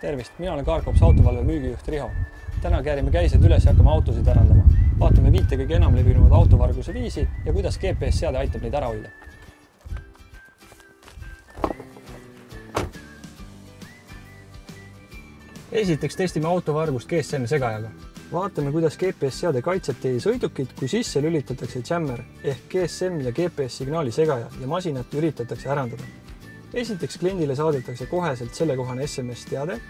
Tervist, mina olen Carcops autovalve müügijuht Riho. Täna käärime käised üles ja hakkame autosid ärandama. Vaatame 5 kõige enam levinud autovarguse viisi ja kuidas GPS-seade aitab neid ära hoida. Esiteks testime autovargust GSM segajaga. Vaatame, kuidas GPS-seade kaitseb teie sõidukit, kui sisse lülitatakse jammer ehk GSM ja GPS-signaali segaja ja masinat üritatakse ärandada. Esiteks kliendile saadetakse koheselt sellekohane SMS-teade.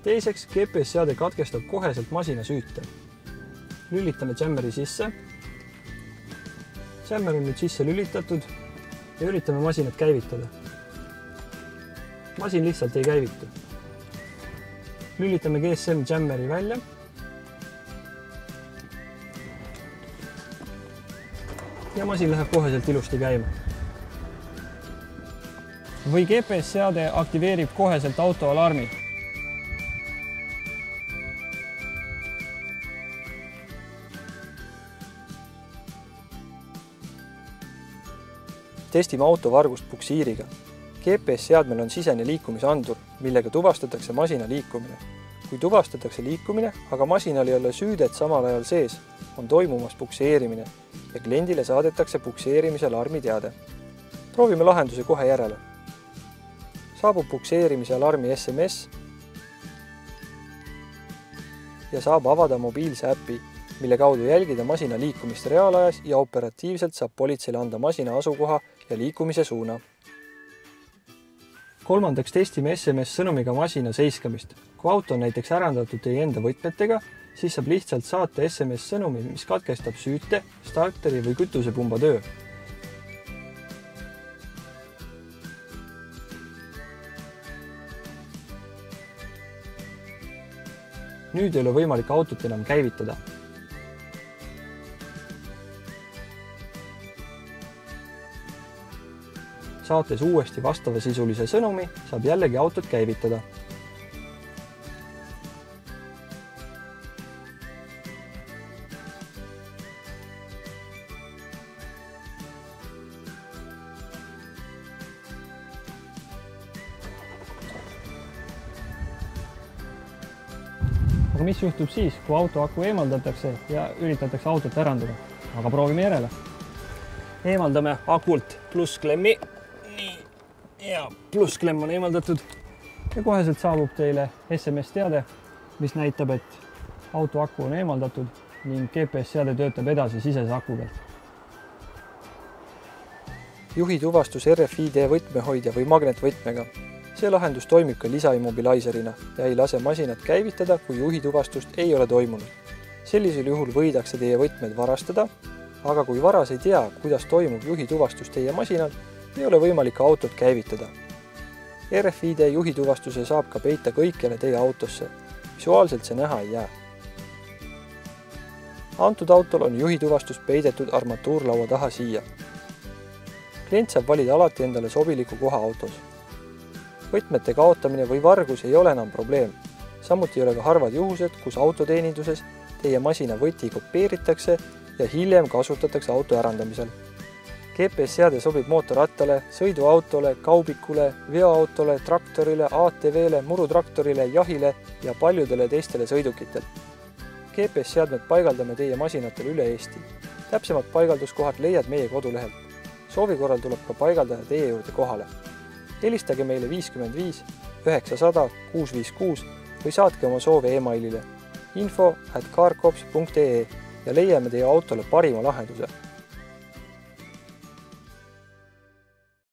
Teiseks GPS-seade katkestab koheselt masina süüte. Lülitame jammeri sisse. Jammer on nüüd sisse lülitatud ja üritame masinat käivitada. Masin lihtsalt ei käivitu. Lülitame GSM jammeri välja. Ja masin läheb koheselt ilusti käima. Või GPS-seade aktiveerib koheselt autoalarmi. Testime autovargust puksiiriga. GPS-seadmel on sisene liikumisandur, millega tuvastatakse masina liikumine. Kui tuvastatakse liikumine, aga masinal ei ole süüdet samal ajal sees, on toimumas pukseerimine ja kliendile saadetakse pukseerimise alarmiteade. Proovime lahenduse kohe järele. Saabub pukseerimise alarmi SMS ja saab avada mobiilse äpi, mille kaudu jälgida masina liikumist reaalajas ja operatiivselt saab politseile anda masina asukoha ja liikumise suuna. Kolmandaks testime SMS-sõnumiga masina seiskamist. Kui auto on näiteks ärandatud teie enda võtmetega, siis saab lihtsalt saata SMS-sõnumi, mis katkestab süüte, starteri või kütusepumba töö. Nüüd ei ole võimalik autot enam käivitada. Saates uuesti vastavasisulise sõnumi, saab jällegi autot käivitada. Aga mis juhtub siis, kui auto aku eemaldatakse ja üritatakse autot ärandada? Aga proovime järele. Eemaldame akult plussklemmi. Ja plussklemm on eemaldatud ja koheselt saabub teile SMS-teade, mis näitab, et auto aku on eemaldatud ning GPS-seade töötab edasi sisese aku pealt. Juhituvastus RFID võtmehoidja või magnetvõtmega. See lahendus toimib ka lisaimmobilaiserina ja ei lase masinat käivitada, kui juhituvastust ei ole toimunud. Sellisel juhul võidakse teie võtmed varastada, aga kui varas ei tea, kuidas toimub juhituvastus teie masinal, ei ole võimalik autot käivitada. RFID juhituvastuse saab ka peita kõikjale teie autosse. Visuaalselt see näha ei jää. Antud autol on juhituvastus peidetud armatuurlaua taha siia. Klient saab valida alati endale sobiliku koha autos. Võtmete kaotamine või vargus ei ole enam probleem. Samuti ei ole ka harvad juhused, kus autoteeninduses teie masina võti kopeeritakse ja hiljem kasutatakse auto ärandamisel. GPS-seade sobib mootorrattale, sõiduautole, kaubikule, veoautole, traktorile, ATV-le, murutraktorile, jahile ja paljudele teistele sõidukitel. GPS-seadmed paigaldame teie masinatel üle Eesti. Täpsemad paigalduskohad leiad meie kodulehelt. Soovi korral tuleb ka paigaldaja teie juurde kohale. Helistage meile 55 900 656 või saatke oma soove e-mailile info@carcops.ee ja leiame teie autole parima lahenduse.